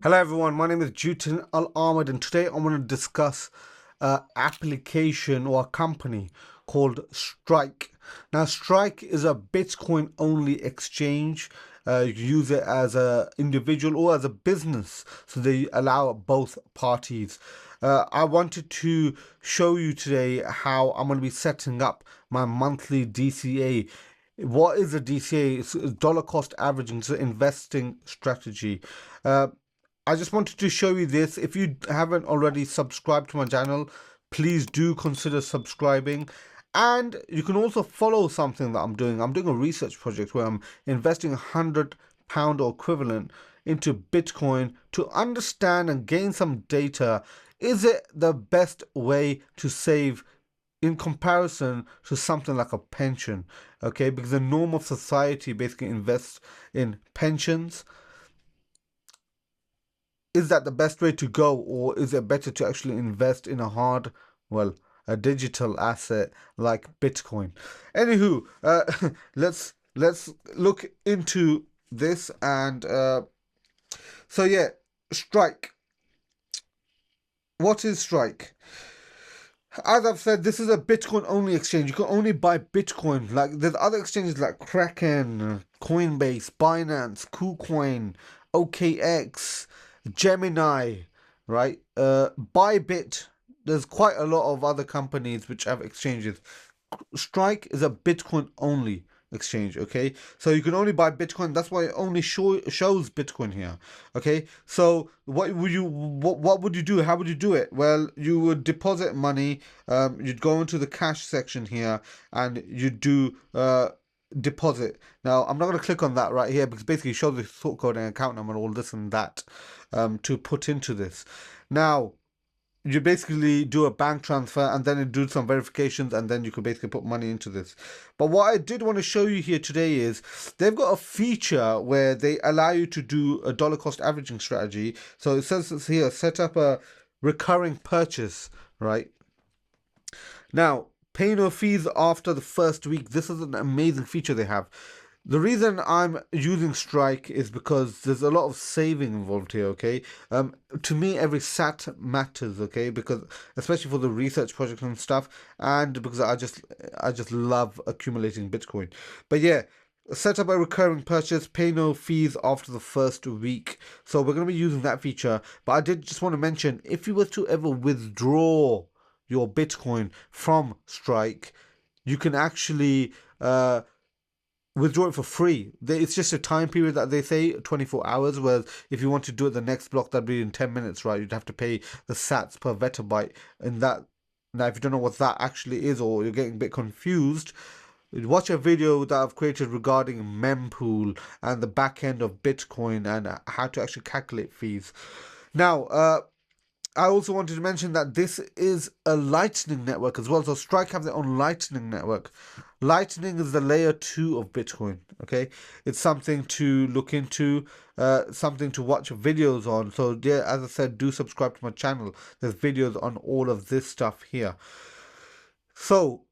Hello everyone, my name is Jutin Al Ahmed and today I'm going to discuss an application or a company called Strike. Now Strike is a Bitcoin only exchange. You use it as an individual or as a business, so they allow both parties. I wanted to show you today how I'm going to be setting up my monthly DCA. What is a DCA? It's dollar cost averaging, it's an investing strategy. I just wanted to show you this. If you haven't already subscribed to my channel, please do consider subscribing. And you can also follow something that I'm doing. I'm doing a research project where I'm investing £100 or equivalent into Bitcoin to understand and gain some data. Is it the best way to save in comparison to something like a pension? Okay, because the norm of society basically invests in pensions. Is that the best way to go, or is it better to actually invest in a digital asset like Bitcoin? Anywho, let's look into this and so yeah, Strike. What is Strike? As I've said, this is a Bitcoin only exchange. You can only buy Bitcoin. Like there's other exchanges like Kraken, Coinbase, Binance, KuCoin, OKX, Gemini, right? Bybit. There's quite a lot of other companies which have exchanges. Strike is a Bitcoin only exchange, okay? So you can only buy Bitcoin. That's why it only shows Bitcoin here, okay? So what would you do? How would you do it? Well, you would deposit money. You'd go into the cash section here, and you do deposit. Now I'm not going to click on that right here because basically it shows the sort code and account number and all this and that to put into this. Now you basically do a bank transfer and then you do some verifications and then you can basically put money into this. But what I did want to show you here today is they've got a feature where they allow you to do a dollar cost averaging strategy. So it says here, set up a recurring purchase, right? Now, pay no fees after the first week. This is an amazing feature they have. The reason I'm using Strike is because there's a lot of saving involved here, okay? To me, every sat matters, okay? Because especially for the research project and stuff, and because I just love accumulating Bitcoin. But yeah, set up a recurring purchase, pay no fees after the first week. So we're going to be using that feature. But I did just want to mention, if you were to ever withdraw your Bitcoin from Strike, you can actually withdraw it for free. It's just a time period that they say 24 hours. Whereas if you want to do it the next block, that'd be in 10 minutes, right? You'd have to pay the sats per petabyte. And that, now, if you don't know what that actually is, or you're getting a bit confused, watch a video that I've created regarding mempool and the back end of Bitcoin and how to actually calculate fees. Now, I also wanted to mention that this is a Lightning network as well. So Strike have their own Lightning network. Lightning is the layer 2 of Bitcoin. Okay, it's something to look into, something to watch videos on. So yeah, as I said, do subscribe to my channel. There's videos on all of this stuff here. So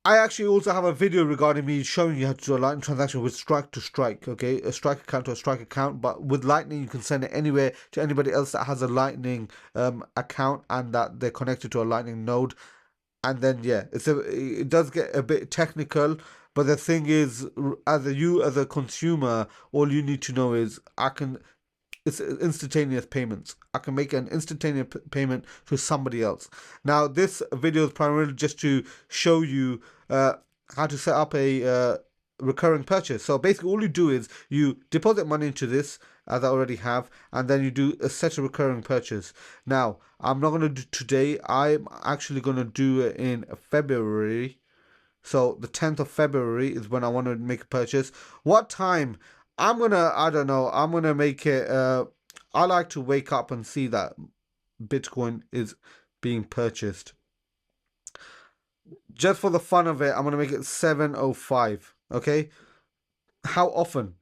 I actually also have a video regarding me showing you how to do a Lightning transaction with Strike to Strike, okay? A Strike account to a Strike account, but with Lightning, you can send it anywhere to anybody else that has a Lightning account and that they're connected to a Lightning node. And then, yeah, it does get a bit technical, but the thing is, as a consumer, all you need to know is it's instantaneous payments. I can make an instantaneous payment to somebody else. Now, this video is primarily just to show you how to set up a recurring purchase. So basically, all you do is you deposit money into this, as I already have, and then you do a set of recurring purchase. Now, I'm not going to do today. I'm actually going to do it in February. So the 10th of February is when I want to make a purchase. What time? I don't know, I'm gonna make it, I like to wake up and see that Bitcoin is being purchased. Just for the fun of it, I'm gonna make it 7:05, okay? How often?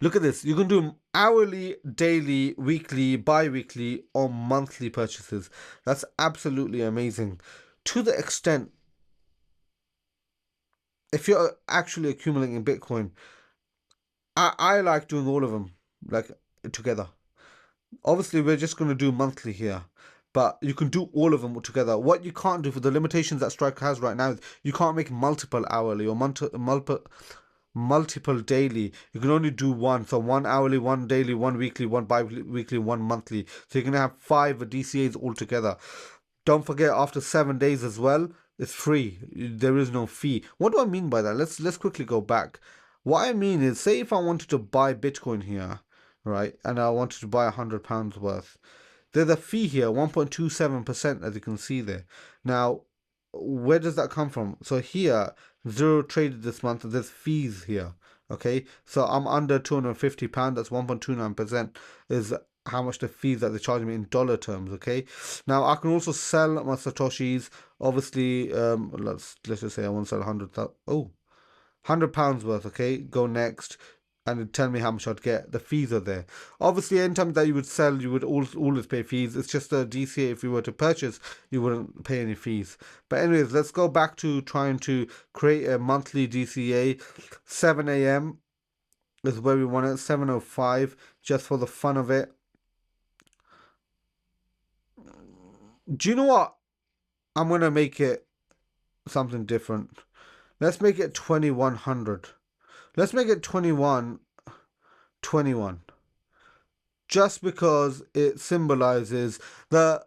Look at this. You can do hourly, daily, weekly, bi-weekly, or monthly purchases. That's absolutely amazing. To the extent, if you're actually accumulating Bitcoin, I like doing all of them. Like, together. Obviously, we're just going to do monthly here, but you can do all of them together. What you can't do for the limitations that Strike has right now is you can't make multiple hourly or multiple daily. You can only do one. So one hourly, one daily, one weekly, one bi-weekly, one monthly. So you can have 5 DCAs altogether. Don't forget, after 7 days as well, it's free. There is no fee. What do I mean by that? Let's quickly go back. What I mean is, say if I wanted to buy Bitcoin here, right, and I wanted to buy £100 worth, there's a fee here, 1.27%, as you can see there. Now, where does that come from? So here, zero traded this month, there's fees here. Okay, so I'm under £250, that's 1.29% is how much the fees that they charge me in dollar terms. Okay, now I can also sell my Satoshis. Obviously, let's just say I want to sell 100,000. Oh, £100 worth. Okay, go next and it'd tell me how much I'd get. The fees are there. Obviously, anytime that you would sell, you would always pay fees. It's just a DCA. If you were to purchase, you wouldn't pay any fees. But anyways, let's go back to trying to create a monthly DCA. 7 a.m. is where we want it. 7:05, just for the fun of it. Do you know what? I'm gonna make it something different. Let's make it 2100. Let's make it 2121. Just because it symbolizes the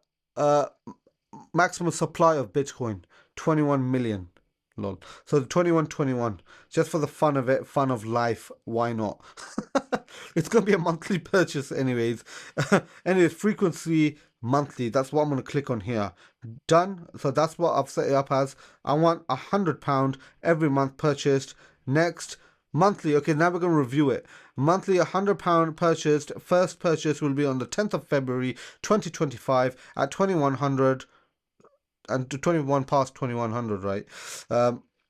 maximum supply of Bitcoin, 21 million. Lol. So the 2121, just for the fun of it, fun of life, why not? It's gonna be a monthly purchase anyways. Anyways, frequency monthly, that's what I'm gonna click on here. Done. So that's what I've set it up as. I want £100 every month purchased. Next. Monthly. Okay, now we're going to review it. Monthly, £100 purchased. First purchase will be on the 10th of February 2025 at 2100 and 21 past 2100, right?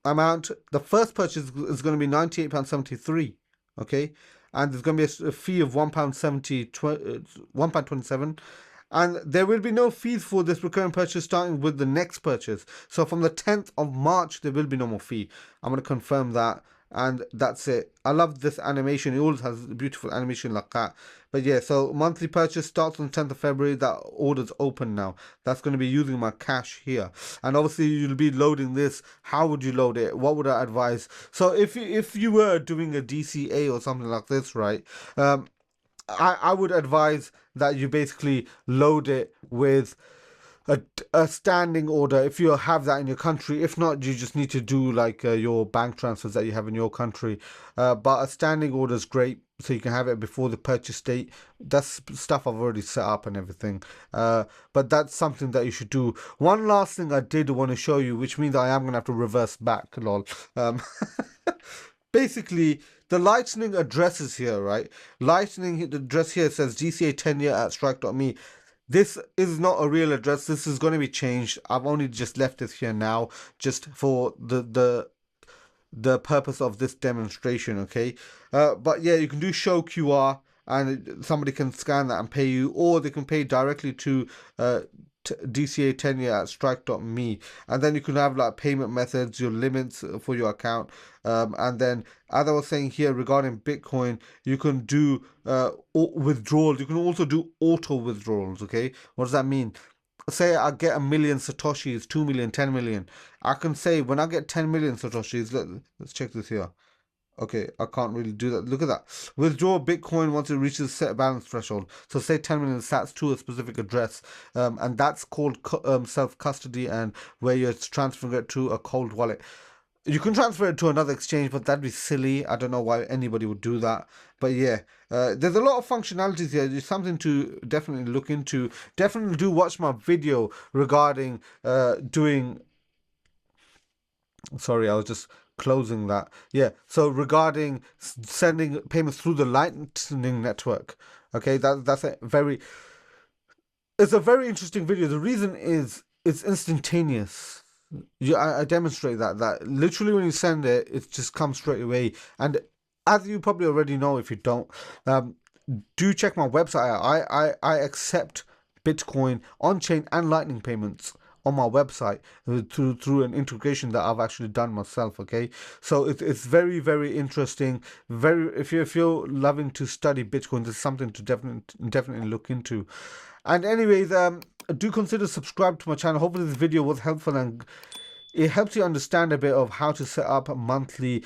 Amount. The first purchase is going to be £98.73. Okay, and there's going to be a fee of £1.70, £1.27. And there will be no fees for this recurring purchase starting with the next purchase. So from the 10th of March, there will be no more fee. I'm going to confirm that. And that's it. I love this animation. It always has a beautiful animation like that. But yeah, so monthly purchase starts on 10th of February. That order's open now. That's going to be using my cash here. And obviously you'll be loading this. How would you load it? What would I advise? So if you were doing a DCA or something like this, right? I would advise that you basically load it with a standing order if you have that in your country. If not, you just need to do like your bank transfers that you have in your country. But a standing order is great, so you can have it before the purchase date. That's stuff I've already set up and everything. But that's something that you should do. One last thing I did want to show you, which means I am going to have to reverse back, lol. Basically, the Lightning address is here, right? Lightning address here says DCA tenure at strike.me. This is not a real address. This is going to be changed. I've only just left it here now, just for the purpose of this demonstration. Okay, but yeah, you can do show QR, and somebody can scan that and pay you, or they can pay directly to DCA tenure at strike.me, and then you can have like payment methods, your limits for your account, and then as I was saying here regarding Bitcoin, you can do withdrawals. You can also do auto withdrawals. Okay, what does that mean? Say I get 1 million Satoshis, 2 million, 10 million. I can say when I get 10 million Satoshis, let's check this here. Okay, I can't really do that. Look at that. Withdraw Bitcoin once it reaches set balance threshold. So say 10 million sats to a specific address. And that's called self-custody, and where you're transferring it to a cold wallet. You can transfer it to another exchange, but that'd be silly. I don't know why anybody would do that. But yeah, there's a lot of functionalities here. There's something to definitely look into. Definitely do watch my video regarding doing... Sorry, I was just closing that. Yeah, so regarding sending payments through the Lightning Network. Okay, that's it's a very interesting video. The reason is it's instantaneous. I demonstrate that literally when you send it, it just comes straight away. And as you probably already know, if you don't, do check my website. I accept Bitcoin on chain and Lightning payments on my website through an integration that I've actually done myself. Okay, so it's very, very interesting. Very, if you're loving to study Bitcoin, this is something to definitely look into. And anyways, do consider subscribe to my channel. Hopefully this video was helpful and it helps you understand a bit of how to set up monthly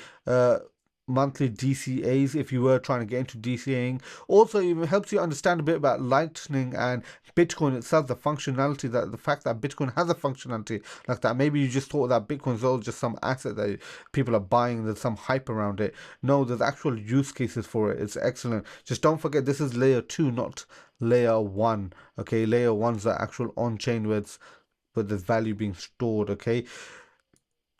DCAs if you were trying to get into DCAing. Also, it helps you understand a bit about Lightning and Bitcoin itself, the functionality, that the fact that Bitcoin has a functionality like that. Maybe you just thought that Bitcoin is all just some asset that people are buying, there's some hype around it. No, there's actual use cases for it. It's excellent. Just don't forget, this is layer 2, not layer 1. Okay, layer 1's the actual on-chain where there's value being stored. Okay,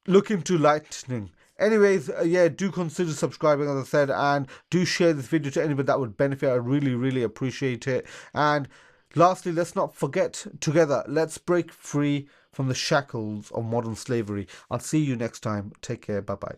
look into Lightning. Anyways, yeah, do consider subscribing, as I said, and do share this video to anybody that would benefit. I really, really appreciate it. And lastly, let's not forget, together, let's break free from the shackles of modern slavery. I'll see you next time. Take care. Bye-bye.